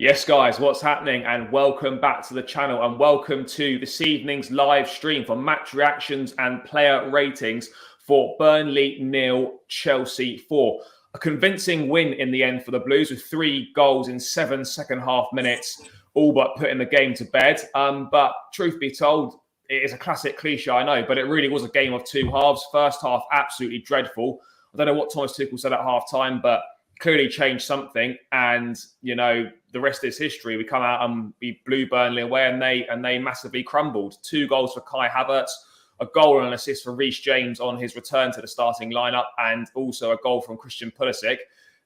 Yes, guys, what's happening? And welcome back to the channel and welcome to this evening's live stream for match reactions and player ratings for Burnley 0, Chelsea 4. A convincing win in the end for the Blues with 3 goals in 7 second half minutes, all but putting the game to bed. But truth be told, it is a classic cliche, I know, but it really was a game of 2 halves. First half, absolutely dreadful. I don't know what Thomas Tuchel said at half time, but clearly changed something. And, you know, the rest is history. We come out and we blew Burnley away and they massively crumbled. 2 goals for Kai Havertz, a goal and an assist for Rhys James on his return to the starting lineup, and also a goal from Christian Pulisic.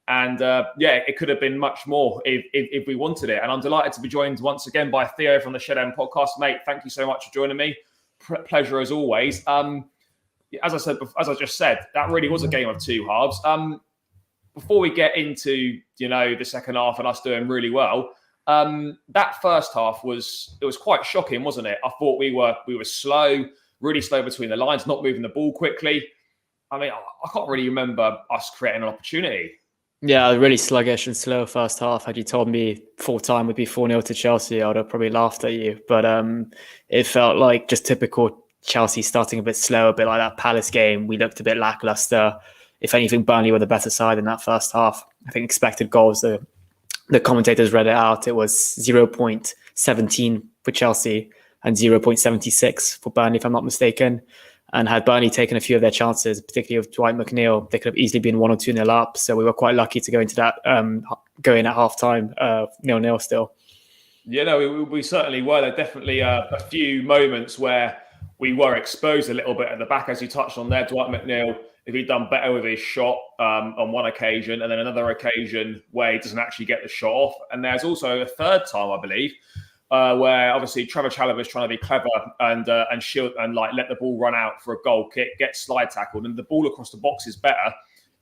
And yeah, it could have been much more if we wanted it. And I'm delighted to be joined once again by Theo from the Shed End podcast. Mate, thank you so much for joining me. Pleasure as always. As I just said, that really was a game of 2 halves. Before we get into, you know, the second half and us doing really well, that first half was quite shocking, wasn't it? I thought we were slow, really slow between the lines, not moving the ball quickly. I mean, I can't really remember us creating an opportunity. Yeah, really sluggish and slow first half. Had you told me full time would be 4-0 to Chelsea, I would have probably laughed at you. But it felt like just typical Chelsea starting a bit slow, a bit like that Palace game. We looked a bit lackluster. If anything, Burnley were the better side in that first half. I think expected goals, the commentators read it out. It was 0.17 for Chelsea and 0.76 for Burnley, if I'm not mistaken. And had Burnley taken a few of their chances, particularly with Dwight McNeil, they could have easily been 1 or 2-0 up. So we were quite lucky to go into that, go in at half-time, 0-0 still. Yeah, no, we certainly were. There definitely a few moments where we were exposed a little bit at the back, as you touched on there. Dwight McNeil, if he'd done better with his shot on one occasion, and then another occasion where he doesn't actually get the shot off. And there's also a third time, I believe, where obviously Trevor Chalobah's trying to be clever and shield and like let the ball run out for a goal kick, get slide tackled, and the ball across the box is better.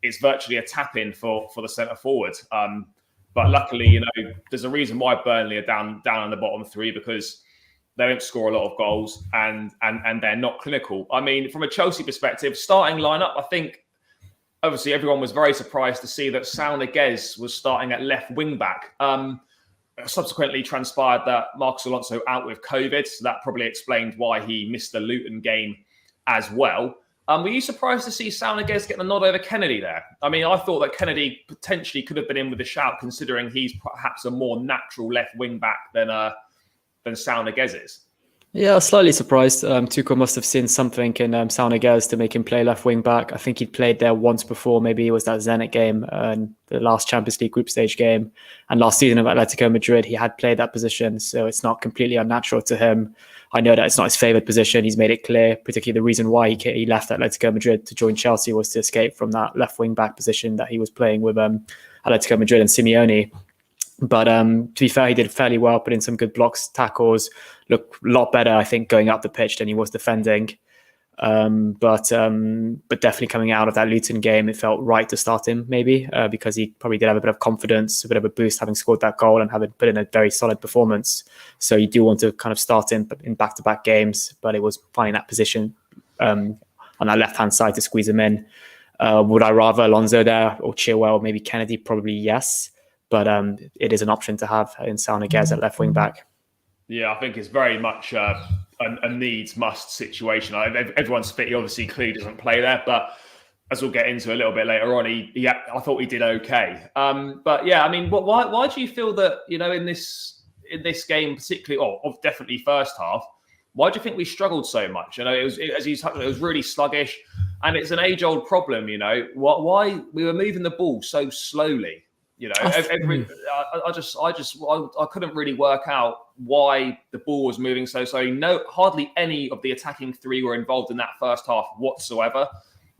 It's virtually a tap in for the centre forward. But luckily, you know, there's a reason why Burnley are down on the bottom 3, because they don't score a lot of goals and they're not clinical. I mean, from a Chelsea perspective, starting lineup, I think obviously everyone was very surprised to see that Saul LWB was starting at left wing back. Subsequently transpired that Marcos Alonso out with COVID, so that probably explained why he missed the Luton game as well. Were you surprised to see Saul LWB get the nod over Kennedy there? I mean, I thought that Kennedy potentially could have been in with a shout, considering he's perhaps a more natural left wing back than Saul LWB is. Yeah, I was slightly surprised. Tuchel must have seen something in Saul LWB to make him play left wing back. I think he'd played there once before. Maybe it was that Zenit game and the last Champions League group stage game. And last season of Atletico Madrid, he had played that position. So it's not completely unnatural to him. I know that it's not his favoured position. He's made it clear, particularly the reason why he left Atletico Madrid to join Chelsea was to escape from that left wing back position that he was playing with Atletico Madrid and Simeone. But to be fair, he did fairly well, put in some good blocks, tackles, looked a lot better, I think, going up the pitch than he was defending. But definitely coming out of that Luton game, it felt right to start him, maybe, because he probably did have a bit of confidence, a bit of a boost, having scored that goal and having put in a very solid performance. So you do want to kind of start him in back-to-back games, but it was finding that position on that left-hand side to squeeze him in. Would I rather Alonso there or Chilwell? Maybe Kennedy, probably yes. But it is an option to have in Saul LWB at left wing back. Yeah, I think it's very much a needs must situation. Everyone's fit. He obviously clearly doesn't play there, but as we'll get into a little bit later on, I thought he did okay. But yeah, I mean, why do you feel that, you know, in this game particularly, definitely first half, why do you think we struggled so much? You know, as you touched on, it was really sluggish, and it's an age-old problem. You know, why we were moving the ball so slowly. You know, I couldn't really work out why the ball was moving so slowly. No, hardly any of the attacking 3 were involved in that first half whatsoever.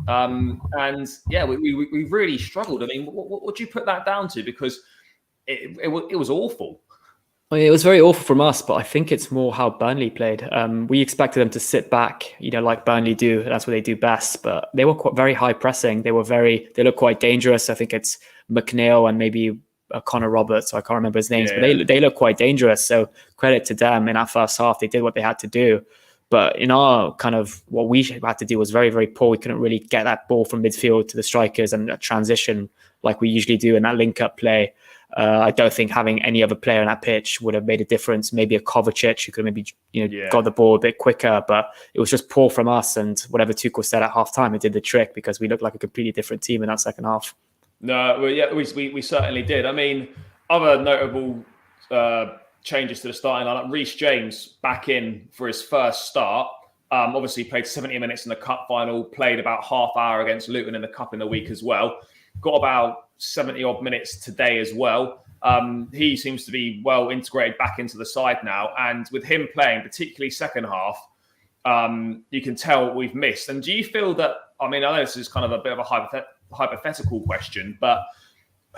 And yeah, we really struggled. I mean, what do you put that down to? Because it was awful. I mean, it was very awful from us, but I think it's more how Burnley played. We expected them to sit back, you know, like Burnley do. That's what they do best. But they were very high pressing. They look quite dangerous. I think it's McNeil and maybe Connor Roberts. I can't remember his names, but they look quite dangerous. So credit to them in that first half. They did what they had to do. But in our kind of what we had to do was very, very poor. We couldn't really get that ball from midfield to the strikers and a transition like we usually do in that link-up play. I don't think having any other player on that pitch would have made a difference. Maybe a Kovacic who could maybe got the ball a bit quicker, but it was just poor from us. And whatever Tuchel said at halftime, it did the trick because we looked like a completely different team in that second half. No, well, yeah, we certainly did. I mean, other notable changes to the starting lineup: Rhys James back in for his first start. Obviously played 70 minutes in the cup final, played about half hour against Luton in the cup in the week as well. Got about 70 odd minutes today as well. He seems to be well integrated back into the side now. And with him playing, particularly second half, you can tell what we've missed. And do you feel that, I mean, I know this is kind of a bit of a hypothetical question, but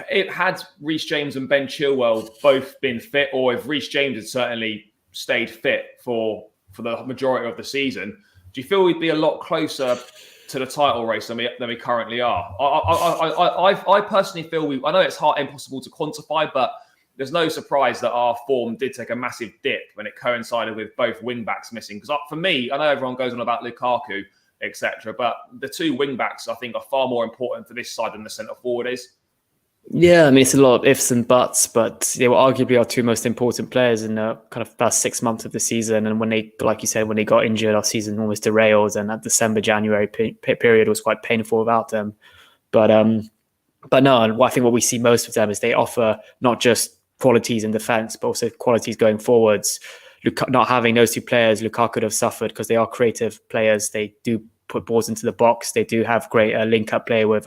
it had Rhys James and Ben Chilwell both been fit, or if Rhys James had certainly stayed fit for the majority of the season, do you feel we'd be a lot closer to the title race than we currently are? I personally feel I know it's impossible to quantify, but there's no surprise that our form did take a massive dip when it coincided with both wing backs missing. Because for me, I know everyone goes on about Lukaku, etc., but the two wing backs I think are far more important for this side than the centre forward is. Yeah, I mean, it's a lot of ifs and buts, but they were arguably our two most important players in the kind of first 6 months of the season. And when they, like you said, when they got injured, our season almost derailed. And that December-January period was quite painful without them. But no, I think what we see most of them is they offer not just qualities in defence, but also qualities going forwards. Not having those two players, Lukaku could have suffered because they are creative players. They do put balls into the box. They do have great link-up play with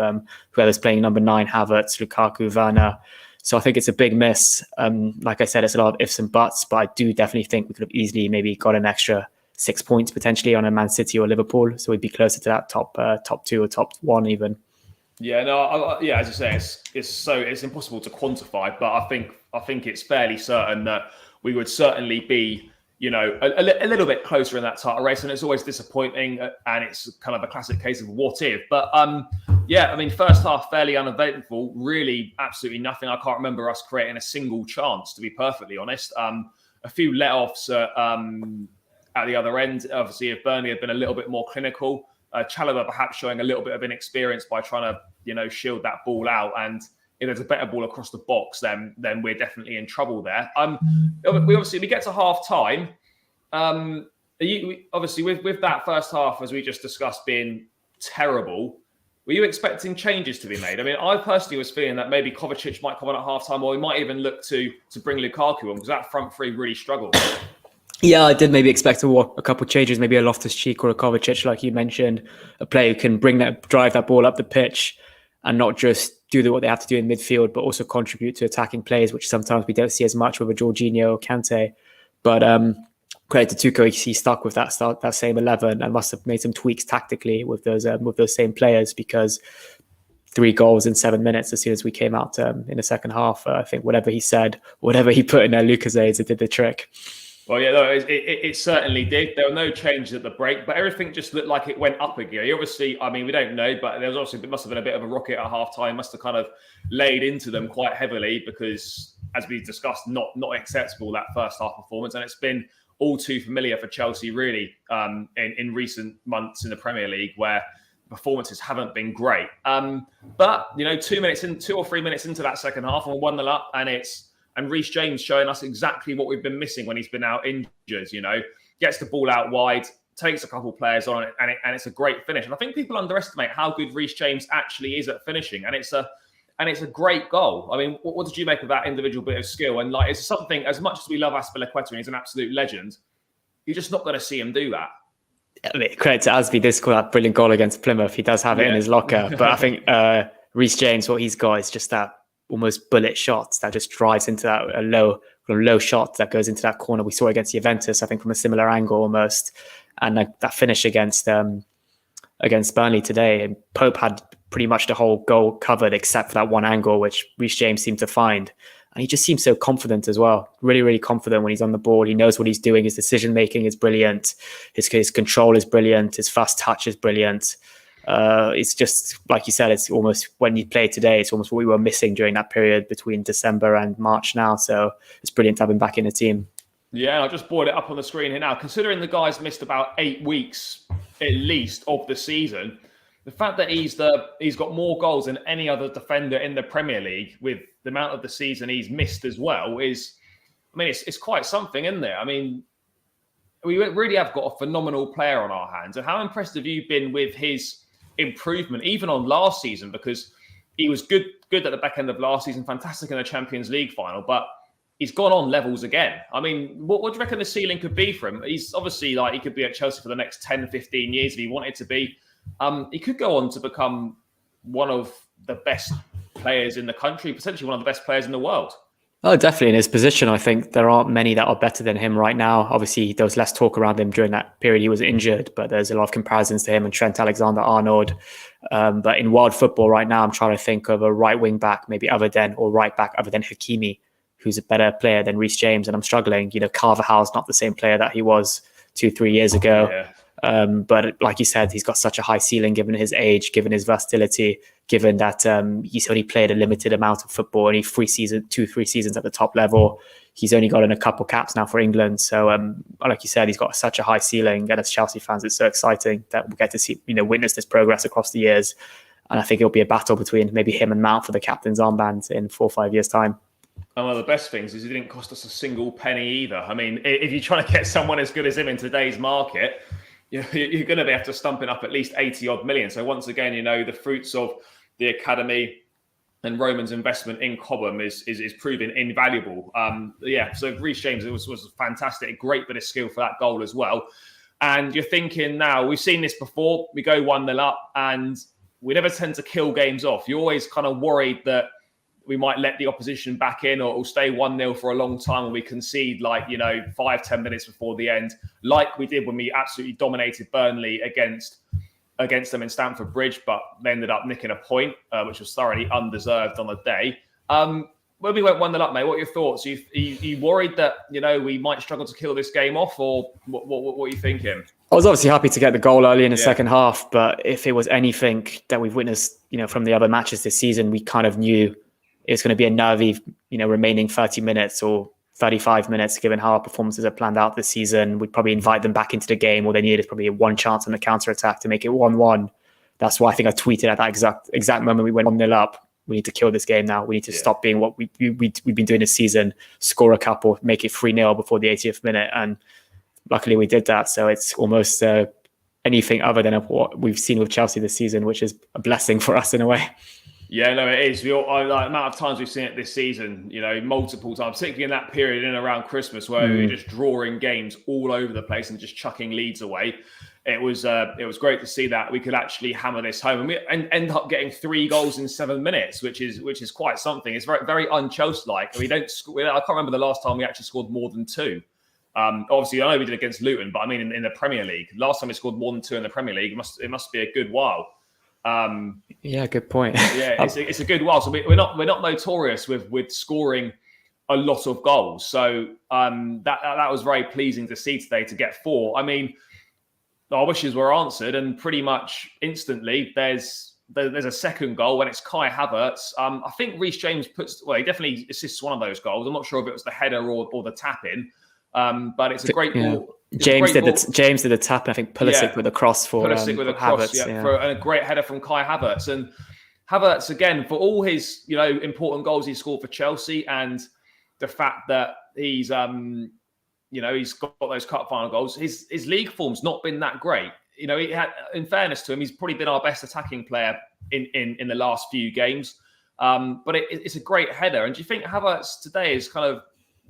whoever's playing number 9, Havertz, Lukaku, Werner. So I think it's a big miss. Like I said, it's a lot of ifs and buts, but I do definitely think we could have easily maybe got an extra 6 points potentially on a Man City or Liverpool. So we'd be closer to that top 2 or top 1 even. Yeah, no, as you say, it's impossible to quantify, but I think it's fairly certain that we would certainly be, a little bit closer in that title race, and it's always disappointing, and it's kind of a classic case of what if. But I mean, first half fairly uneventful, really absolutely nothing. I can't remember us creating a single chance, to be perfectly honest. A few let-offs at the other end. Obviously, if Burnley had been a little bit more clinical, Chalobah perhaps showing a little bit of inexperience by trying to, shield that ball out. And if there's a better ball across the box, then we're definitely in trouble there. We get to half time. Obviously, with that first half, as we just discussed, being terrible, were you expecting changes to be made? I mean, I personally was feeling that maybe Kovacic might come on at half time, or we might even look to bring Lukaku on, because that front three really struggled. Yeah, I did maybe expect a couple of changes, maybe a Loftus-Cheek or a Kovacic, like you mentioned, a player who can drive that ball up the pitch and not just do what they have to do in midfield, but also contribute to attacking plays, which sometimes we don't see as much with a Jorginho or Kante. But credit to Tuchel, he stuck with that same 11 and must have made some tweaks tactically with those same players, because 3 goals in 7 minutes as soon as we came out in the second half. I think whatever he said, whatever he put in there, Lucasades, it did the trick. Well, yeah, no, it certainly did. There were no changes at the break, but everything just looked like it went up a gear. Obviously, I mean, we don't know, but there must have been a bit of a rocket at half time. Must have kind of laid into them quite heavily because, as we discussed, not acceptable, that first half performance. And it's been all too familiar for Chelsea, really, in recent months in the Premier League, where performances haven't been great. But 2 or 3 minutes into that second half, and we're 1-0 up, and Rhys James showing us exactly what we've been missing when he's been out injured. Gets the ball out wide, takes a couple players on it, and it's a great finish. And I think people underestimate how good Rhys James actually is at finishing, and it's a great goal. I mean, what did you make of that individual bit of skill? And it's something, as much as we love Azpilicueta and he's an absolute legend, you're just not going to see him do that. I mean, credit to Azpi, did score that brilliant goal against Plymouth. He does have it in his locker, but I think Rhys James, what he's got is just that almost bullet shot that just drives into that low shot that goes into that corner. We saw it against Juventus, I think, from a similar angle almost, and that finish against Burnley today. And Pope had pretty much the whole goal covered except for that one angle, which Rhys James seemed to find. And he just seems so confident as well. Really, really confident when he's on the ball. He knows what he's doing. His decision-making is brilliant. His control is brilliant. His fast touch is brilliant. It's just, like you said, it's almost, when you play today, it's almost what we were missing during that period between December and March now. So it's brilliant to have him back in the team. Yeah, I just brought it up on the screen here now. Considering the guy's missed about 8 weeks at least of the season, the fact that he's got more goals than any other defender in the Premier League with the amount of the season he's missed as well is, I mean, it's quite something, isn't it? I mean, we really have got a phenomenal player on our hands. And how impressed have you been with his improvement, even on last season? Because he was good at the back end of last season, fantastic in the Champions League final, but he's gone on levels again. I mean, what do you reckon the ceiling could be for him? He's obviously he could be at Chelsea for the next 10, 15 years if he wanted to be. He could go on to become one of the best players in the country, potentially one of the best players in the world. Oh, definitely. In his position, I think there aren't many that are better than him right now. Obviously, there was less talk around him during that period he was injured, but there's a lot of comparisons to him and Trent Alexander-Arnold. But in world football right now, I'm trying to think of a right wing back, maybe or right back other than Hakimi, who's a better player than Rhys James. And I'm struggling. Carvajal's not the same player that he was 2-3 years ago. Yeah. But like you said, he's got such a high ceiling given his age, given his versatility, given that he's only played a limited amount of football, only 3 seasons at the top level. He's only gotten a couple caps now for England. So like you said, he's got such a high ceiling. And as Chelsea fans, it's so exciting that we get to see, witness this progress across the years. And I think it'll be a battle between maybe him and Mount for the captain's armband in 4 or 5 years' time. And one of the best things is it didn't cost us a single penny either. I mean, if you're trying to get someone as good as him in today's market, you're going to have to stump it up at least 80 odd million. So once again, the fruits of the academy and Roman's investment in Cobham is proving invaluable. So Rhys James was fantastic, great bit of skill for that goal as well. And you're thinking now, we've seen this before, we go 1-0 up and we never tend to kill games off. You're always kind of worried that we might let the opposition back in or it'll stay 1-0 for a long time and we concede 5-10 minutes before the end, like we did when we absolutely dominated Burnley against them in Stamford Bridge, but they ended up nicking a point, which was thoroughly undeserved on the day. When we went 1-0 up, mate, what are your thoughts? Are you worried that, we might struggle to kill this game off, or what are you thinking? I was obviously happy to get the goal early in the second half, but if it was anything that we've witnessed, from the other matches this season, we kind of knew it's going to be a nervy, remaining 30 minutes or 35 minutes, given how our performances are planned out this season. We'd probably invite them back into the game. All they needed is probably one chance on the counter-attack to make it 1-1. That's why I think I tweeted at that exact moment we went 1-0 up. We need to kill this game now. We need to stop being what we've been doing this season, score a couple, make it 3-0 before the 80th minute. And luckily we did that. So it's almost anything other than what we've seen with Chelsea this season, which is a blessing for us in a way. Yeah, no, it is. The amount of times we've seen it this season, multiple times, particularly in that period in and around Christmas where we were just drawing games all over the place and just chucking leads away. It was great to see that we could actually hammer this home and end up getting 3 goals in 7 minutes, which is quite something. It's very, very un-Chelsea-like. I can't remember the last time we actually scored more than 2. Obviously, I know we did against Luton, but I mean in the Premier League, last time we scored more than 2 in the Premier League, it must be a good while. Good point. It's a good while. So we're not notorious with scoring a lot of goals. So that was very pleasing to see today to get 4. I mean, our wishes were answered, and pretty much instantly there's a second goal when it's Kai Havertz. I think Rhys James he definitely assists one of those goals. I'm not sure if it was the header or the tap in, but it's a great ball. James did the tap, and I think Pulisic with a cross for Havertz. And a great header from Kai Havertz. And Havertz, again, for all his important goals he scored for Chelsea, and the fact that he's got those cup final goals, his league form's not been that great. In fairness to him, he's probably been our best attacking player in the last few games. But it's a great header. And do you think Havertz today is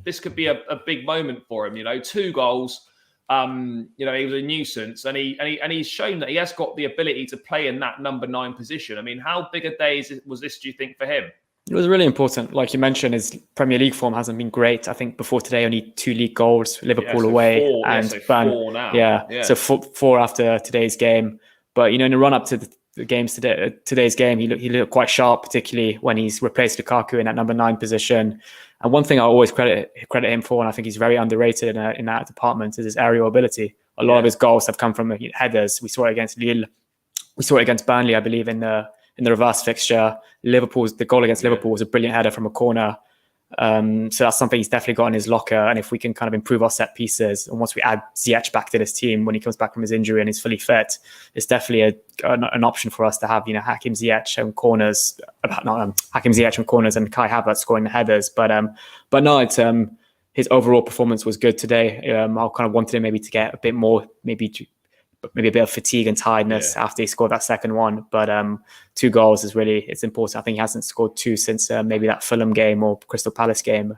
this could be a big moment for him? 2 goals. He was a nuisance, and he's shown that he has got the ability to play in that number 9 position. I mean, how big a day was this, do you think, for him? It was really important. Like you mentioned, his Premier League form hasn't been great. I think before today, only 2 league goals, Liverpool away, 4, and 4 now. So 4 after today's game. But in the run up to the games today's game, he looked quite sharp, particularly when he's replaced Lukaku in that number 9 position. And one thing I always credit him for, and I think he's very underrated in that department, is his aerial ability. A lot of his goals have come from headers. We saw it against Lille. We saw it against Burnley, I believe, in the reverse fixture. The goal against Liverpool was a brilliant header from a corner. So that's something he's definitely got in his locker. And if we can kind of improve our set pieces, and once we add Ziyech back to this team when he comes back from his injury and he's fully fit, it's definitely an option for us to have, Hakim Ziyech on corners, Hakim Ziyech on corners and Kai Havertz scoring the headers. But no, it's his overall performance was good today. I kind of wanted him maybe to get a bit more, maybe a bit of fatigue and tiredness after he scored that second one. But 2 goals it's important. I think he hasn't scored 2 since maybe that Fulham game or Crystal Palace game.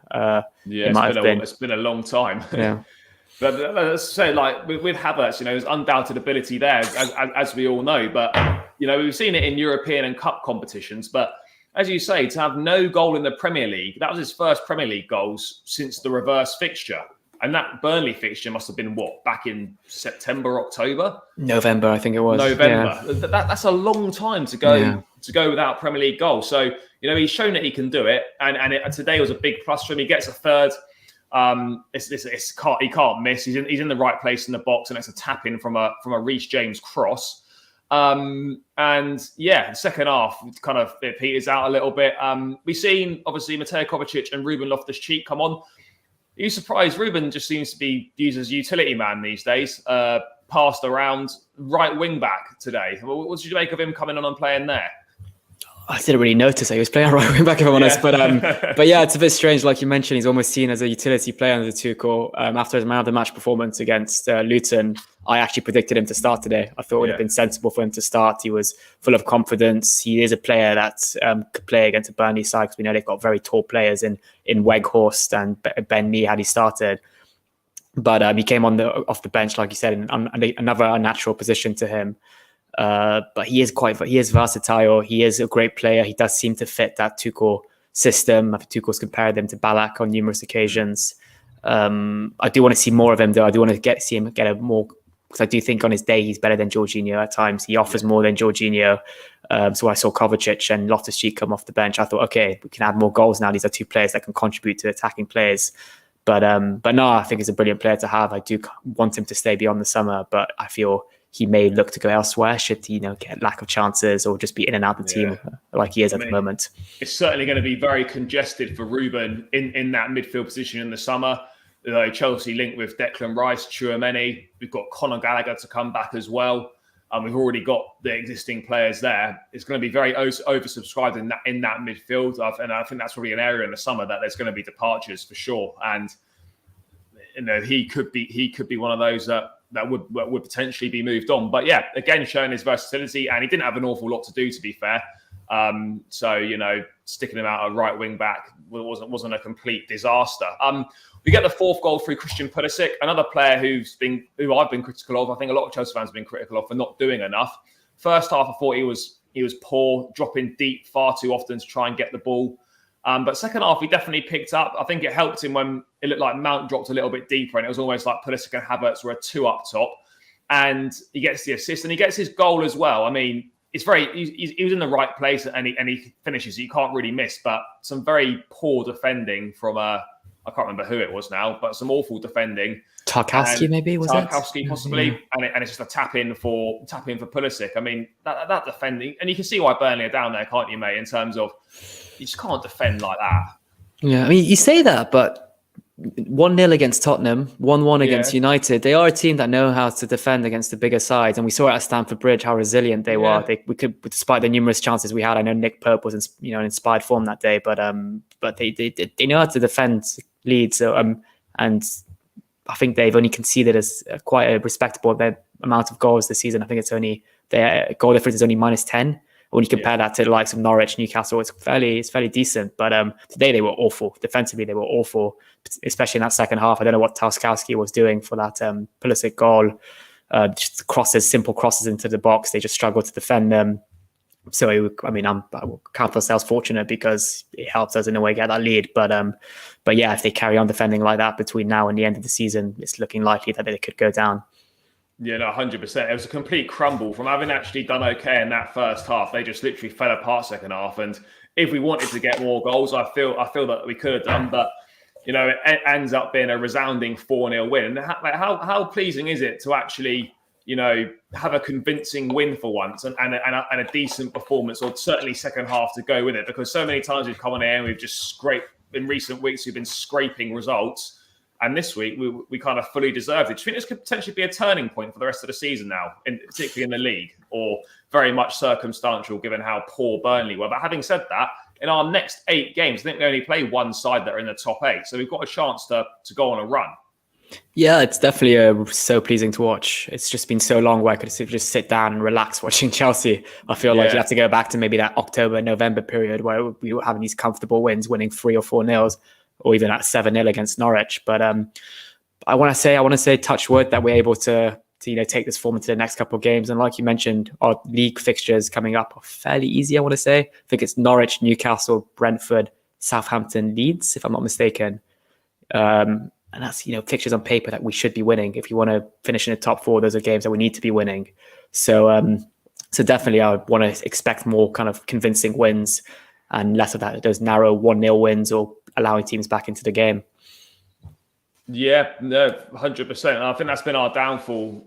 It's been a long time. Yeah. But let's say, like with Havertz, there's undoubted ability there, as we all know. But we've seen it in European and cup competitions. But as you say, to have no goal in the Premier League, that was his first Premier League goals since the reverse fixture. And that Burnley fixture must have been back in September, October? November, I think it was. November. Yeah. That's a long time to go without Premier League goals. So, he's shown that he can do it. And today was a big plus for him. He gets a third. He can't miss. He's in the right place in the box, and it's a tap in from a Rhys James cross. The second half it peters out a little bit. We've seen obviously Mateo Kovacic and Ruben Loftus-Cheek come on. Are you surprised? Ruben just seems to be used as utility man these days. Passed around, right wing back today. What did you make of him coming on and playing there? I didn't really notice he was playing right wing back, if I'm honest. But yeah, it's a bit strange. Like you mentioned, he's almost seen as a utility player under Tuchel. After his man of the match performance against Luton, I actually predicted him to start today. I thought it would have been sensible for him to start. He was full of confidence. He is a player that could play against a Burnley side, because we know they've got very tall players in Weghorst and Ben Mee had he started. But he came off the bench, like you said, in another unnatural position to him. But he is versatile. He is a great player. He does seem to fit that Tuchel system. I think Tuchel's compared him to Ballack on numerous occasions. I do want to see more of him, though. I do want to see him get a more, because I do think on his day he's better than Jorginho at times. He offers more than Jorginho. So when I saw Kovacic and Loftus-Cheek come off the bench, I thought, okay, we can add more goals now. These are 2 players that can contribute to attacking players. But no, I think he's a brilliant player to have. I do want him to stay beyond the summer, but I feel he may look to go elsewhere should he, get lack of chances or just be in and out of the team like he is at the moment. It's certainly going to be very congested for Ruben in that midfield position in the summer. Chelsea linked with Declan Rice, Tchouameni. We've got Conor Gallagher to come back as well. We've already got the existing players there. It's going to be very oversubscribed in that midfield, and I think that's probably an area in the summer that there's going to be departures for sure. And he could be one of those that would potentially be moved on. But yeah, again, showing his versatility, and he didn't have an awful lot to do, to be fair. So sticking him out at right wing back wasn't a complete disaster. We get the 4th goal through Christian Pulisic, another player who I've been critical of. I think a lot of Chelsea fans have been critical of for not doing enough. First half, I thought he was poor, dropping deep far too often to try and get the ball. But second half, he definitely picked up. I think it helped him when it looked like Mount dropped a little bit deeper, and it was almost like Pulisic and Havertz were a 2 up top. And he gets the assist, and he gets his goal as well. I mean, he was in the right place, and he finishes. You can't really miss, but some very poor defending from I can't remember who it was now, but some awful defending. Tarkowski maybe was it? Tarkowski possibly, yeah. and it's just a tap in for Pulisic. I mean, that defending, and you can see why Burnley are down there, can't you, mate? In terms of you just can't defend like that. Yeah, I mean, you say that, but 1-0 against Tottenham, 1-1 against United. They are a team that know how to defend against the bigger sides, and we saw at Stamford Bridge how resilient they were. We could, despite the numerous chances we had. I know Nick Pope was in inspired form that day, but they know how to defend Leeds. And I think they've only conceded as quite a respectable amount of goals this season. I think it's only their goal difference is only -10. When you compare that to the likes of Norwich, Newcastle, it's fairly decent. But today they were awful. Defensively, they were awful, especially in that second half. I don't know what Tarkowski was doing for that Pulisic goal. Just simple crosses into the box. They just struggled to defend them. So, I will count ourselves fortunate because it helps us in a way get that lead. But yeah, if they carry on defending like that between now and the end of the season, it's looking likely that they could go down. Yeah, no, 100%. It was a complete crumble from having actually done okay in that first half. They just literally fell apart second half. And if we wanted to get more goals, I feel that we could have done. But it ends up being a resounding 4-0 win. How pleasing is it to actually have a convincing win for once and a decent performance, or certainly second half to go with it? Because so many times we've come on here and we've just scraped in recent weeks we've been scraping results. And this week, we kind of fully deserved it. Do you think this could potentially be a turning point for the rest of the season now, particularly in the league, or very much circumstantial given how poor Burnley were? But having said that, in our next 8 games, I think we only play one side that are in the top 8. So we've got a chance to go on a run. Yeah, it's definitely so pleasing to watch. It's just been so long where I could just sit down and relax watching Chelsea. I feel like you have to go back to maybe that October, November period where we were having these comfortable wins, winning 3 or 4-0. Or even at 7-0 against Norwich. But I want to say touch wood that we're able to take this form into the next couple of games. And like you mentioned, our league fixtures coming up are fairly easy, I want to say. I think it's Norwich, Newcastle, Brentford, Southampton, Leeds, if I'm not mistaken. And that's, fixtures on paper that we should be winning. If you want to finish in the top 4, those are games that we need to be winning. So definitely I want to expect more kind of convincing wins and less of those narrow 1-0 wins or allowing teams back into the game. Yeah, no, 100%. And I think that's been our downfall,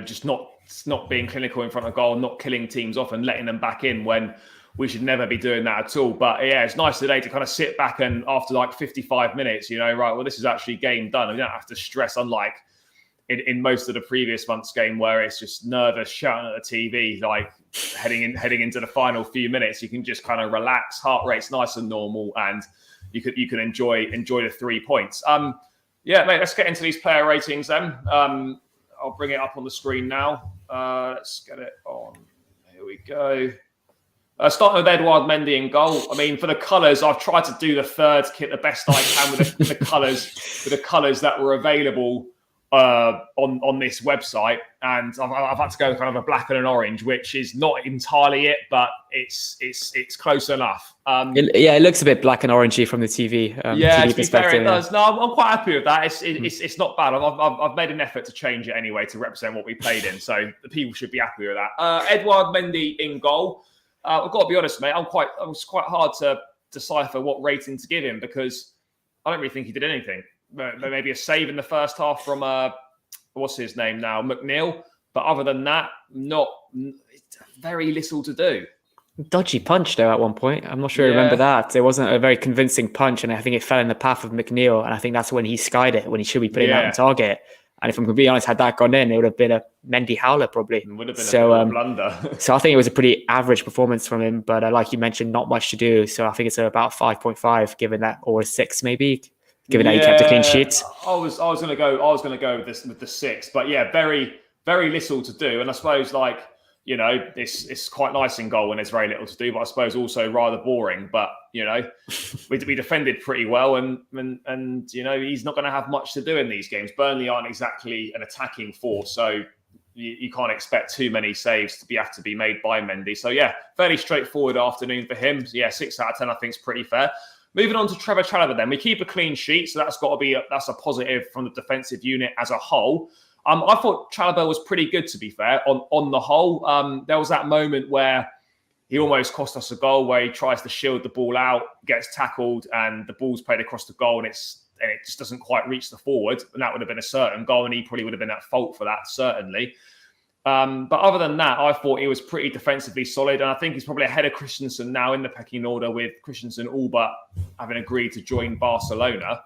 just not being clinical in front of goal, not killing teams off and letting them back in when we should never be doing that at all. But yeah, it's nice today to kind of sit back and after like 55 minutes, right, well, this is actually game done. And we don't have to stress, unlike in most of the previous month's game where it's just nervous shouting at the TV, like heading into the final few minutes. You can just kind of relax, heart rate's nice and normal, and you can enjoy the 3 points. Yeah, mate, let's get into these player ratings then. I'll bring it up on the screen now. Let's get it on. Here we go. Starting with Edouard Mendy in goal. I mean, for the colours, I've tried to do the third kit the best I can with the colours that were available on this website, and I've had to go kind of a black and an orange, which is not entirely it, but it's close enough. It looks a bit black and orangey from the TV. TV to be fair, it does. No, I'm quite happy with that. It's not bad. I've made an effort to change it anyway to represent what we played in, so the people should be happy with that. Edouard Mendy in goal. I've got to be honest, mate. It's quite hard to decipher what rating to give him because I don't really think he did anything. Maybe a save in the first half from what's his name now, McNeil. But other than that, not very little to do. Dodgy punch though at one point. I'm not sure I remember that. It wasn't a very convincing punch, and I think it fell in the path of McNeil. And I think that's when he skied it, when he should be putting that on target. And if I'm going to be honest, had that gone in, it would have been a Mendy howler probably. It would have been a blunder. So I think it was a pretty average performance from him. But like you mentioned, not much to do. So I think it's about 5.5, given that, or a 6 maybe. Given that he kept a clean sheet. I was going to go with the 6, but yeah, very, very little to do. And I suppose it's quite nice in goal when there's very little to do, but I suppose also rather boring. But we defended pretty well, and he's not going to have much to do in these games. Burnley aren't exactly an attacking force, so you can't expect too many saves to have to be made by Mendy. So yeah, fairly straightforward afternoon for him. So, yeah, 6 out of 10 I think is pretty fair. Moving on to Trevor Chalobah then. We keep a clean sheet, so that's got to be that's a positive from the defensive unit as a whole. I thought Chalobah was pretty good, to be fair, on the whole. There was that moment where he almost cost us a goal where he tries to shield the ball out, gets tackled, and the ball's played across the goal, and it just doesn't quite reach the forward. And that would have been a certain goal, and he probably would have been at fault for that, certainly. But other than that, I thought he was pretty defensively solid. And I think he's probably ahead of Christensen now in the pecking order, with Christensen all but having agreed to join Barcelona.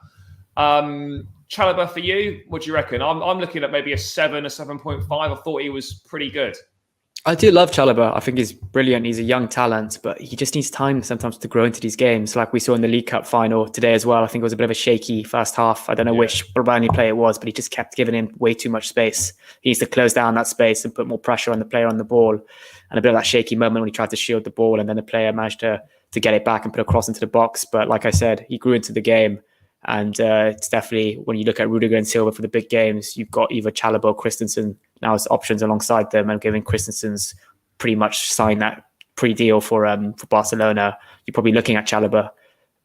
Chalobah, for you, what do you reckon? I'm looking at maybe a 7, a 7.5. I thought he was pretty good. I do love Chalobah. I think he's brilliant. He's a young talent, but he just needs time sometimes to grow into these games. Like we saw in the League Cup final today as well. I think it was a bit of a shaky first half. I don't know which Burnley player it was, but he just kept giving him way too much space. He needs to close down that space and put more pressure on the player on the ball. And a bit of that shaky moment when he tried to shield the ball, and then the player managed to get it back and put a cross into the box. But like I said, he grew into the game. And it's definitely, when you look at Rudiger and Silva for the big games, you've got either Chalobah or Christensen now as options alongside them, and given Christensen's pretty much signed that pre-deal for Barcelona, you're probably looking at Chalobah.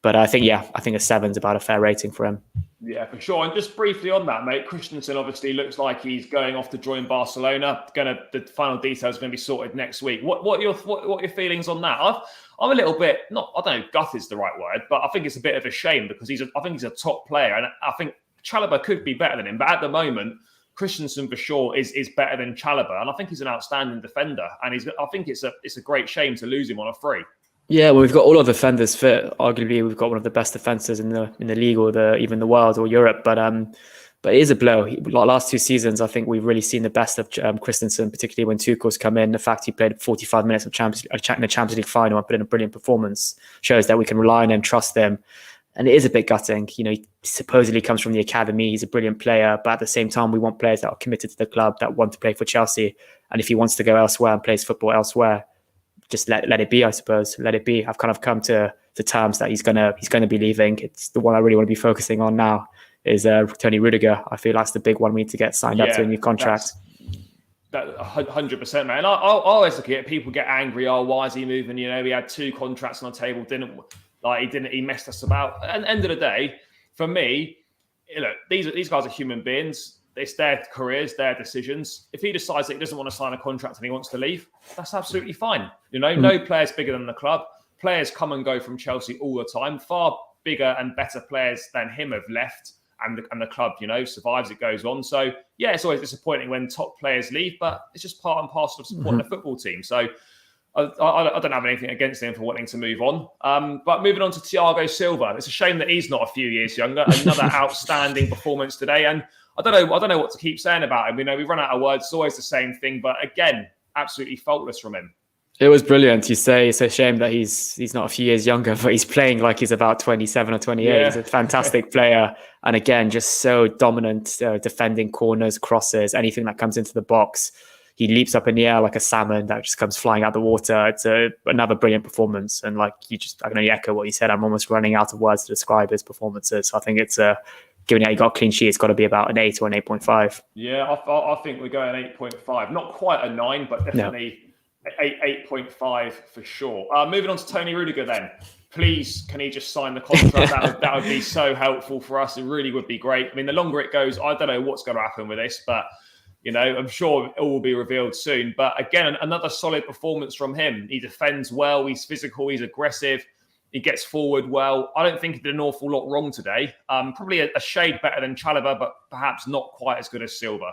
But I think a 7 is about a fair rating for him. Yeah, for sure. And just briefly on that, mate, Christensen obviously looks like he's going off to join Barcelona. The final details are going to be sorted next week. What are your feelings on that? I'm a little bit, I don't know if guff is the right word, but I think it's a bit of a shame because I think he's a top player, and I think Chalobah could be better than him. But at the moment, Christensen for sure is better than Chalobah, and I think he's an outstanding defender. And I think it's a great shame to lose him on a free. Yeah, well, we've got all our defenders fit. Arguably, we've got one of the best defenses in the league, or even the world or Europe. But it is a blow. Like last 2 seasons, I think we've really seen the best of Christensen, particularly when Tuchel's come in. The fact he played 45 minutes of in the Champions League final and put in a brilliant performance shows that we can rely on him, trust him. And it is a bit gutting. He supposedly comes from the academy. He's a brilliant player, but at the same time, we want players that are committed to the club, that want to play for Chelsea. And if he wants to go elsewhere and plays football elsewhere, just let it be, I suppose. Let it be. I've kind of come to terms that he's gonna be leaving. It's the one I really want to be focusing on now is Tony Rudiger. I feel that's the big one we need to get signed up to a new contract. That 100%, man. I always look at it. People get angry. Oh, why is he moving? He had 2 contracts on the table. He messed us about. At the end of the day, for me, these guys are human beings. It's their careers, their decisions. If he decides that he doesn't want to sign a contract and he wants to leave, that's absolutely fine. No player's bigger than the club. Players come and go from Chelsea all the time. Far bigger and better players than him have left, and the club, survives. It goes on. So yeah, it's always disappointing when top players leave, but it's just part and parcel of supporting the football team. So I don't have anything against him for wanting to move on. But moving on to Thiago Silva, it's a shame that he's not a few years younger. Another outstanding performance today, and I don't know what to keep saying about him. We run out of words. It's always the same thing, but again, absolutely faultless from him. It was brilliant. You say it's a shame that he's not a few years younger, but he's playing like he's about 27 or 28. Yeah. He's a fantastic player. And again, just so dominant, defending corners, crosses, anything that comes into the box. He leaps up in the air like a salmon that just comes flying out the water. It's another brilliant performance. And I can only echo what you said. I'm almost running out of words to describe his performances. So I think it's given that he got a clean sheet, it's got to be about an 8 or an 8.5. Yeah, I think we're going 8.5. Not quite a 9, but definitely 8.5 for sure. Moving on to Tony Rudiger then. Please, can he just sign the contract? that would be so helpful for us. It really would be great. The longer it goes, I don't know what's going to happen with this, but I'm sure it all will be revealed soon. But again, another solid performance from him. He defends well. He's physical. He's aggressive. He gets forward well. I don't think he did an awful lot wrong today. Probably a shade better than Chalobah, but perhaps not quite as good as Silva.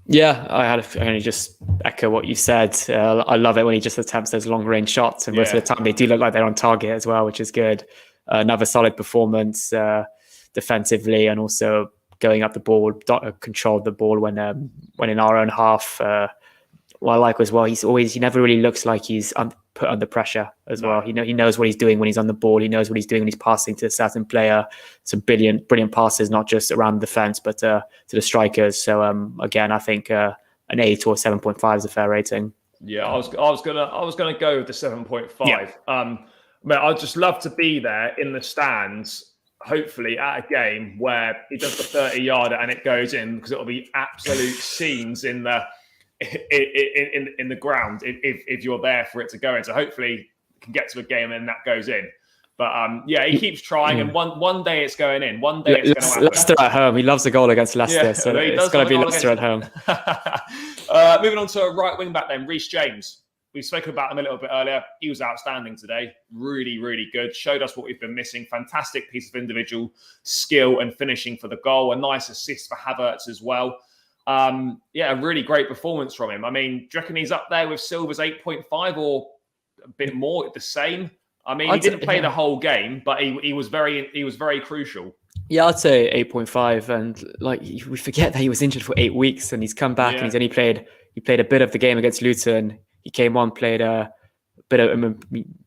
Yeah, I only just echo what you said. I love it when he just attempts those long-range shots, and most of the time they do look like they're on target as well, which is good. Another solid performance defensively, and also going up the ball, controlled the ball when in our own half. What I like as well, he never really looks like he's put under pressure as well. He knows what he's doing when he's on the ball. He knows what he's doing when he's passing to a certain player. Some brilliant passes, not just around the defense, but to the strikers. So again, I think an 8 or 7.5 is a fair rating. Yeah, I was gonna go with the 7.5. Yeah. I'd just love to be there in the stands, hopefully at a game where he does the 30-yarder and it goes in, because it'll be absolute scenes in the ground if you're there for it to go in. So hopefully you can get to a game and that goes in. But he keeps trying, and one day it's going in. One day it's going to happen. Leicester at home. He loves a goal against Leicester, so it's going to be Leicester at home. Moving on to a right wing back then, Rhys James. We spoke about him a little bit earlier. He was outstanding today. Really, really good. Showed us what we've been missing. Fantastic piece of individual skill and finishing for the goal. A nice assist for Havertz as well. A really great performance from him. Do you reckon he's up there with Silva's 8.5 or a bit more, the same? He didn't play the whole game, but he was very crucial. Yeah, I'd say 8.5. And we forget that he was injured for 8 weeks, and he's come back and he's only played a bit of the game against Luton. He came on, played a bit of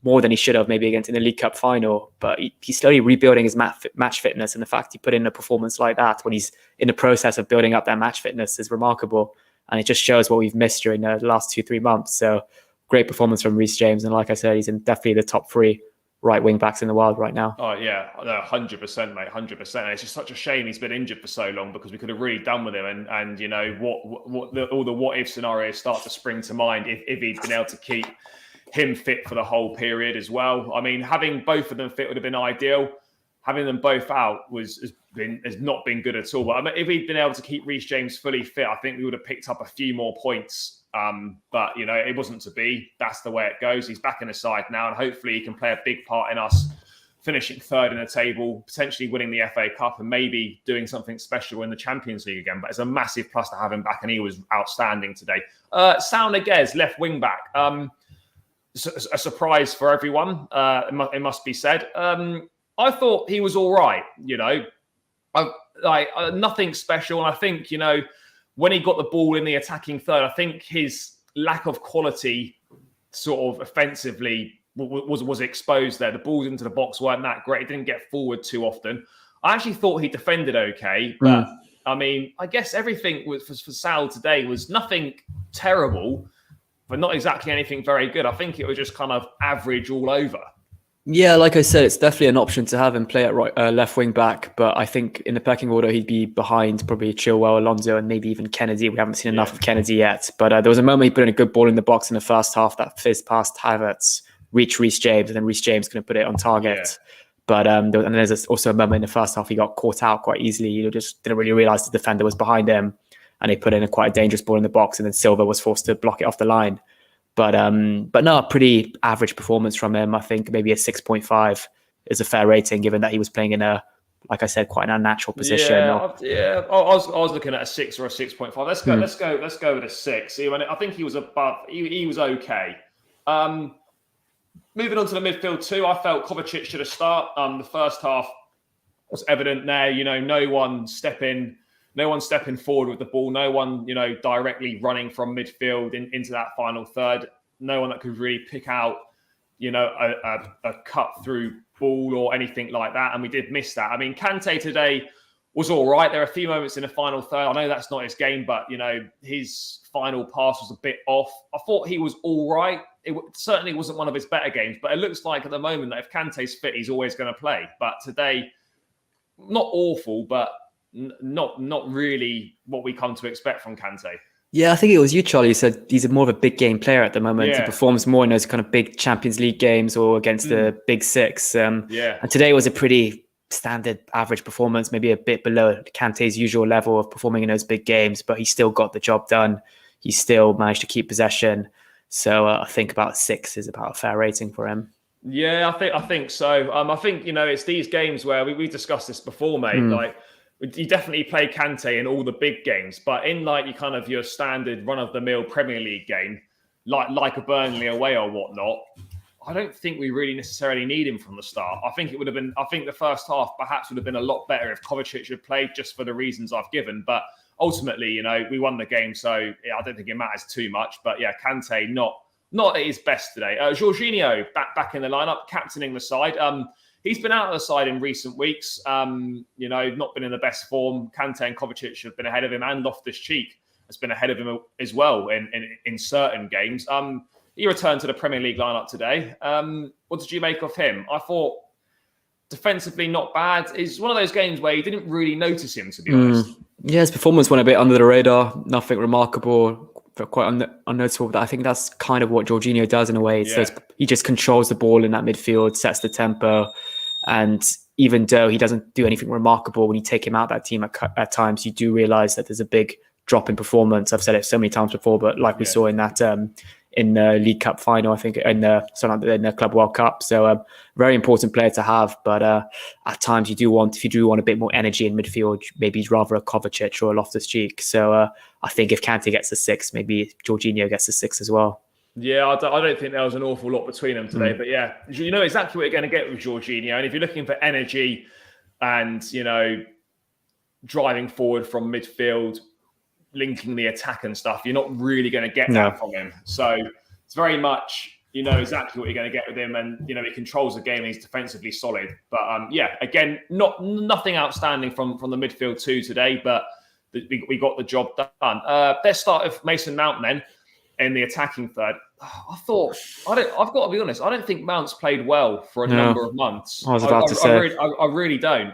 more than he should have, maybe in the League Cup final. But he's slowly rebuilding his match fitness, and the fact he put in a performance like that when he's in the process of building up that match fitness is remarkable. And it just shows what we've missed during the last 2-3 months. So great performance from Rhys James, and like I said, he's in definitely the top 3 right wing backs in the world right now. Oh yeah, 100%, mate, 100%. It's just such a shame he's been injured for so long, because we could have really done with him. And all the what if scenarios start to spring to mind if he'd been able to keep him fit for the whole period as well. Having both of them fit would have been ideal. Having them both out has not been good at all. But if he'd been able to keep Rhys James fully fit, I think we would have picked up a few more points. But it wasn't to be. That's the way it goes. He's back in the side now, and hopefully he can play a big part in us finishing third in the table, potentially winning the FA Cup, and maybe doing something special in the Champions League again. But it's a massive plus to have him back, and he was outstanding today. Saul LWB, left wing back. a surprise for everyone. It must be said. I thought he was all right. Nothing special. And I think when he got the ball in the attacking third, I think his lack of quality, sort of offensively, was exposed there. The balls into the box weren't that great. He didn't get forward too often. I actually thought he defended okay, but I mean, I guess everything for Saul today was nothing terrible, but not exactly anything very good. I think it was just kind of average all over. Yeah, like I said, it's definitely an option to have him play at left wing back, but I think in the pecking order, he'd be behind probably Chilwell, Alonso, and maybe even Kennedy. We haven't seen enough of Kennedy yet, but there was a moment he put in a good ball in the box in the first half that fizzed past Havertz, reached Rhys James, and then Rhys James going to put it on target. Yeah. But and there's also a moment in the first half he got caught out quite easily. You just didn't really realise the defender was behind him, and he put in quite a dangerous ball in the box, and then Silva was forced to block it off the line. But no, a pretty average performance from him. I think maybe a 6.5 is a fair rating, given that he was playing in a, like I said, quite an unnatural position. Yeah. I was looking at a 6 or a 6.5. Let's go with a 6. I think he was above. He was okay. Moving on to the midfield too, I felt Kovacic should have started. The first half was evident there. No one stepping forward with the ball. No one, directly running from midfield into that final third. No one that could really pick out, a cut through ball or anything like that. And we did miss that. I mean, Kante today was all right. There are a few moments in the final third. I know that's not his game, but, his final pass was a bit off. I thought he was all right. It certainly wasn't one of his better games, but it looks like at the moment that if Kante's fit, he's always going to play. But today, not awful, but not really what we come to expect from Kante. Yeah, I think it was you, Charlie, who said he's more of a big game player at the moment. Yeah. He performs more in those kind of big Champions League games or against the big six. And today was a pretty standard average performance, maybe a bit below Kante's usual level of performing in those big games, but he still got the job done. He still managed to keep possession. So I think about 6 is about a fair rating for him. Yeah, I think so. I think, it's these games where we discussed this before, mate. Like, you definitely play Kante in all the big games, but in your standard run-of-the-mill Premier League game, like a Burnley away or whatnot, I don't think we really necessarily need him from the start. I think the first half perhaps would have been a lot better if Kovacic had played, just for the reasons I've given. But ultimately, we won the game, so I don't think it matters too much. But yeah, Kante not at his best today. Jorginho back in the lineup, captaining the side. He's been out of the side in recent weeks. Not been in the best form. Kante and Kovacic have been ahead of him, and Loftus-Cheek has been ahead of him as well in certain games. He returned to the Premier League lineup today. What did you make of him? I thought defensively not bad. It's one of those games where you didn't really notice him, to be honest. Yeah, his performance went a bit under the radar. Nothing remarkable, but quite unnoticeable. But I think that's kind of what Jorginho does in a way. So he just controls the ball in that midfield, sets the tempo. And even though he doesn't do anything remarkable, when you take him out that team at times, you do realize that there's a big drop in performance. I've said it so many times before, but like we saw in that in the League Cup final, I think in the Club World Cup. So very important player to have. But at times if you do want a bit more energy in midfield, maybe rather a Kovacic or a Loftus-Cheek. So I think if Kante gets a 6, maybe Jorginho gets a 6 as well. Yeah, I don't think there was an awful lot between them today. But yeah, you know exactly what you're going to get with Jorginho. And if you're looking for energy and, driving forward from midfield, linking the attack and stuff, you're not really going to get that from him. So it's very much, exactly what you're going to get with him. And, he controls the game and he's defensively solid. But again, nothing outstanding from the midfield too today, but we got the job done. Let's start with Mason Mount then in the attacking third. I've got to be honest, I don't think Mount's played well for a number of months. I was about to say. I really don't.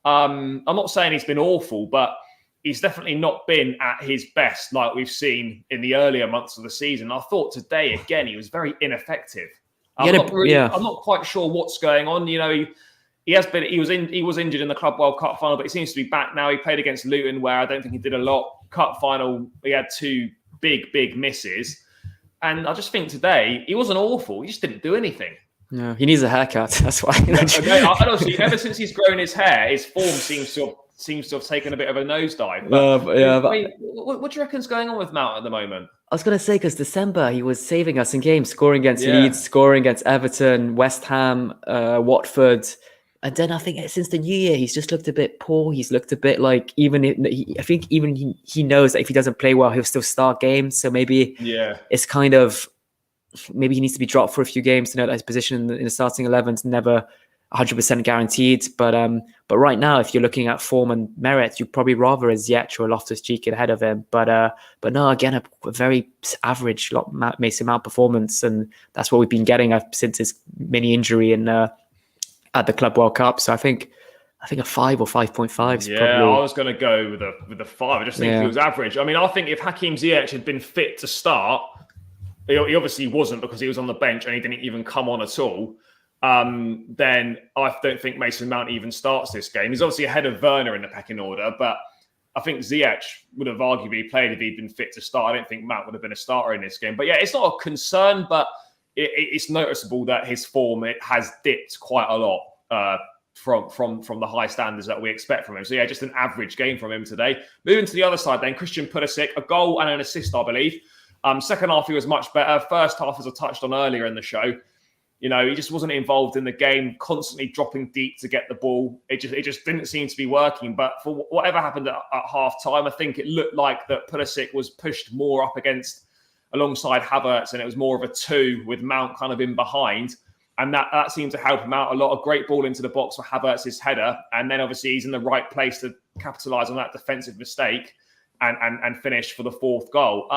I'm not saying he's been awful, but he's definitely not been at his best like we've seen in the earlier months of the season. I thought today, again, he was very ineffective. I'm not quite sure what's going on. He was injured in the Club World Cup final, but he seems to be back now. He played against Luton, where I don't think he did a lot. Cup final, he had 2 big misses. And I just think today, he wasn't awful. He just didn't do anything. No, he needs a haircut. That's why. Honestly, ever since he's grown his hair, his form seems to seems to have taken a bit of a nosedive. But, I mean, what do you reckon's going on with Mount at the moment? I was going to say, because December, he was saving us in games, scoring against Leeds, scoring against Everton, West Ham, Watford. And then I think since the new year, he's just looked a bit poor. He's looked a bit like he knows that if he doesn't play well, he'll still start games. So maybe it's kind of, maybe he needs to be dropped for a few games to know that his position in the starting 11 is never 100% guaranteed. But right now, if you're looking at form and merit, you'd probably rather a Ziyech or Loftus-Cheek ahead of him. But no, again, a very average Mason Mount performance, and that's what we've been getting since his mini injury at the Club World Cup. So I think a 5 or 5.5 is probably... I was going to go with a 5. I just think he was average. I mean, I think if Hakim Ziyech had been fit to start, he obviously wasn't because he was on the bench and he didn't even come on at all. Then I don't think Mason Mount even starts this game. He's obviously ahead of Werner in the pecking order, but I think Ziyech would have arguably played if he'd been fit to start. I don't think Mount would have been a starter in this game. But yeah, it's not a concern, but it's noticeable that his form has dipped quite a lot from the high standards that we expect from him. So yeah, just an average game from him today. Moving to the other side then, Christian Pulisic, a goal and an assist, I believe. Second half, he was much better. First half, as I touched on earlier in the show, he just wasn't involved in the game, constantly dropping deep to get the ball. It just didn't seem to be working. But for whatever happened at half time, I think it looked like that Pulisic was pushed more up alongside Havertz, and it was more of a 2 with Mount kind of in behind. And that seemed to help him out a lot. A great ball into the box for Havertz's header. And then obviously he's in the right place to capitalise on that defensive mistake and finish for the 4th goal.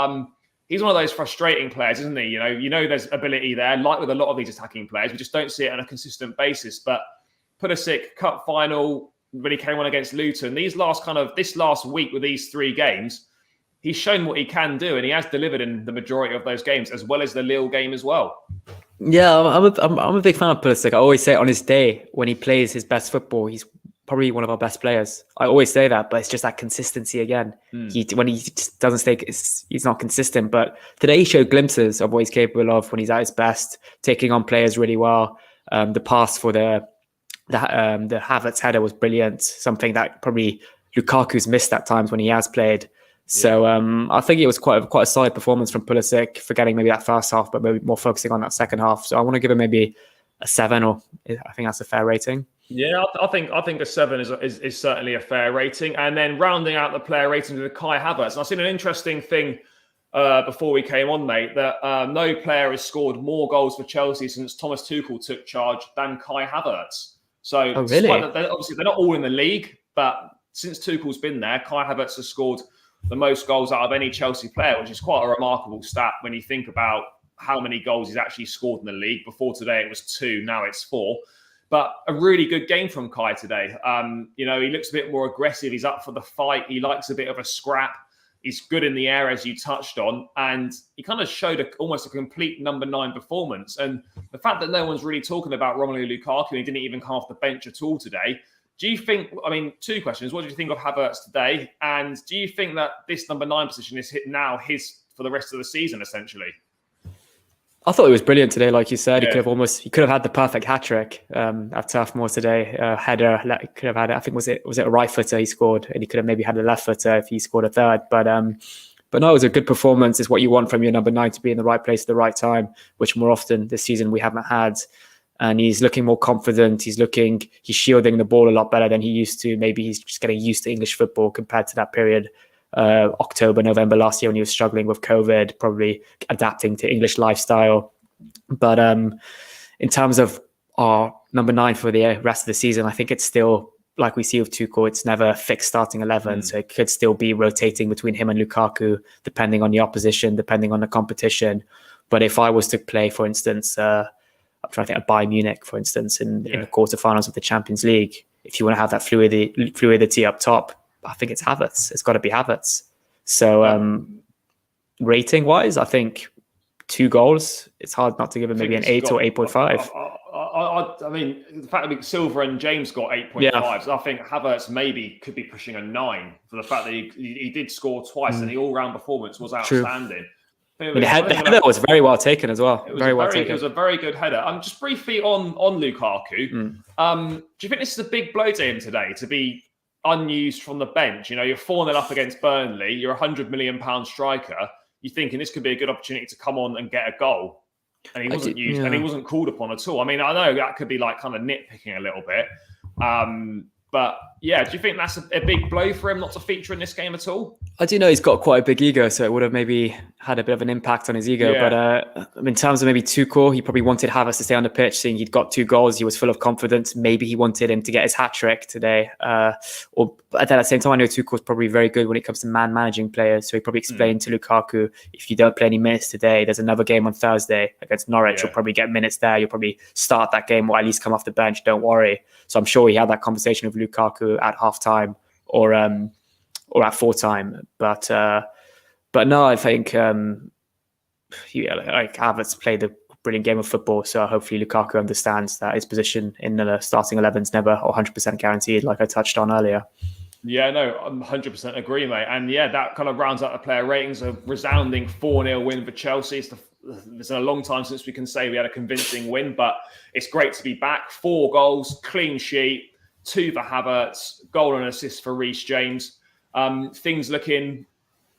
He's one of those frustrating players, isn't he? You know there's ability there, like with a lot of these attacking players. We just don't see it on a consistent basis. But Pulisic, cup final, when he came on against Luton, this last week with these 3 games, he's shown what he can do, and he has delivered in the majority of those games, as well as the Lille game as well. Yeah, I'm a big fan of Pulisic. I always say on his day, when he plays his best football, he's probably one of our best players. I always say that, but it's just that consistency again. When he just doesn't stay, he's not consistent. But today he showed glimpses of what he's capable of when he's at his best, taking on players really well. The pass for the Havertz header was brilliant, something that probably Lukaku's missed at times when he has played. So I think it was quite a solid performance from Pulisic, forgetting maybe that first half, but maybe more focusing on that second half. So I want to give him maybe a 7, or I think that's a fair rating. Yeah, I think a 7 is certainly a fair rating. And then rounding out the player ratings with Kai Havertz. And I've seen an interesting thing before we came on, mate, that no player has scored more goals for Chelsea since Thomas Tuchel took charge than Kai Havertz. So really? Obviously they're not all in the league, but since Tuchel's been there, Kai Havertz has scored the most goals out of any Chelsea player, which is quite a remarkable stat when you think about how many goals he's actually scored in the league. Before today, it was 2. Now it's 4. But a really good game from Kai today. He looks a bit more aggressive. He's up for the fight. He likes a bit of a scrap. He's good in the air, as you touched on. And he kind of showed almost a complete number 9 performance. And the fact that no one's really talking about Romelu Lukaku, and he didn't even come off the bench at all today. Do you think, 2 questions. What do you think of Havertz today? And do you think that this number 9 position is his for the rest of the season, essentially? I thought it was brilliant today, like you said. Yeah. He could have had the perfect hat trick at Turf Moor today. Header, could have had it. I think was it a right footer he scored, and he could have maybe had a left footer if he scored a third. But no, it was a good performance. It's what you want from your number 9, to be in the right place at the right time, which more often this season we haven't had. And he's looking more confident. He's shielding the ball a lot better than he used to. Maybe he's just getting used to English football compared to that period. October, November last year when he was struggling with COVID, probably adapting to English lifestyle. But in terms of our number 9 for the rest of the season, I think it's still, like we see with Tuchel, it's never a fixed starting 11. So it could still be rotating between him and Lukaku, depending on the opposition, depending on the competition. But if I was to play, for instance, I'm trying to think of Bayern Munich, for instance, in the quarterfinals of the Champions League, if you want to have that fluidity up top, I think it's Havertz. It's got to be Havertz. So rating wise, I think 2 goals. It's hard not to give him maybe an 8 or 8.5. I mean, the fact that Silva and James got 8.5, so I think Havertz maybe could be pushing a 9 for the fact that he did score twice and the all-round performance was outstanding. The header was very well taken as well. It was a very good header. Just briefly on Lukaku, do you think this is a big blow to him today to be unused from the bench. You know, you're 4-0 up against Burnley. You're a £100 million striker. You're thinking this could be a good opportunity to come on and get a goal. And he wasn't used, and he wasn't called upon at all. I mean, I know that could be like kind of nitpicking a little bit. But yeah, do you think that's a big blow for him not to feature in this game at all? I do know he's got quite a big ego, so it would have maybe had a bit of an impact on his ego. Yeah. But in terms of maybe Tuchel, he probably wanted Havertz to stay on the pitch, seeing he'd got 2 goals. He was full of confidence. Maybe he wanted him to get his hat-trick today. But at the same time, I know Tuchel's probably very good when it comes to man-managing players. So he probably explained to Lukaku, if you don't play any minutes today, there's another game on Thursday against Norwich. You'll probably get minutes there. You'll probably start that game or at least come off the bench. Don't worry. So I'm sure he had that conversation with Lukaku at half-time or at full time, but no, I think Havertz played a brilliant game of football. So hopefully Lukaku understands that his position in the starting 11 is never 100% guaranteed, like I touched on earlier. Yeah, no, I 100% agree, mate. And yeah, that kind of rounds out the player ratings. A resounding 4-0 win for Chelsea. It's been a long time since we can say we had a convincing win, but it's great to be back. 4 goals, clean sheet, 2 for Havertz, goal and assist for Rhys James. Things looking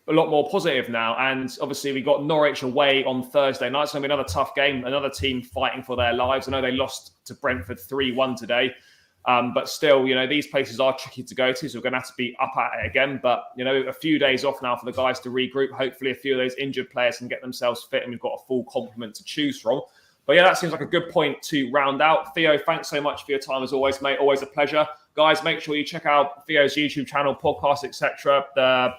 a lot more positive now. And obviously we got Norwich away on Thursday night. It's going to be another tough game, another team fighting for their lives. I know they lost to Brentford 3-1 today. But still, you know, these places are tricky to go to. So we're going to have to be up at it again. But, you know, a few days off now for the guys to regroup. Hopefully a few of those injured players can get themselves fit and we've got a full complement to choose from. But yeah, that seems like a good point to round out. Theo, thanks so much for your time as always, mate. Always a pleasure. Guys, make sure you check out Theo's YouTube channel, podcast, etc.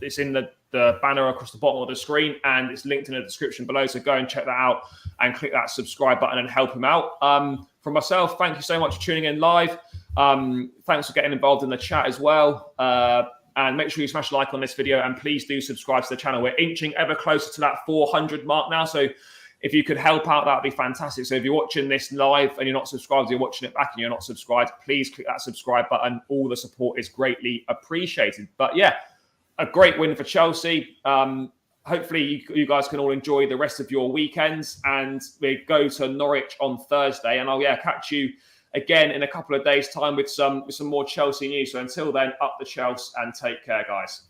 It's in the banner across the bottom of the screen and it's linked in the description below. So go and check that out and click that subscribe button and help him out. From myself, thank you so much for tuning in live. Thanks for getting involved in the chat as well. And make sure you smash a like on this video and please do subscribe to the channel. We're inching ever closer to that 400 mark now. So if you could help out, that'd be fantastic. So if you're watching this live and you're not subscribed, you're watching it back and you're not subscribed, please click that subscribe button. All the support is greatly appreciated. But yeah, a great win for Chelsea. Hopefully you guys can all enjoy the rest of your weekends and we go to Norwich on Thursday and I'll catch you again in a couple of days time with some more Chelsea news. So until then, up the Chelsea and take care, guys.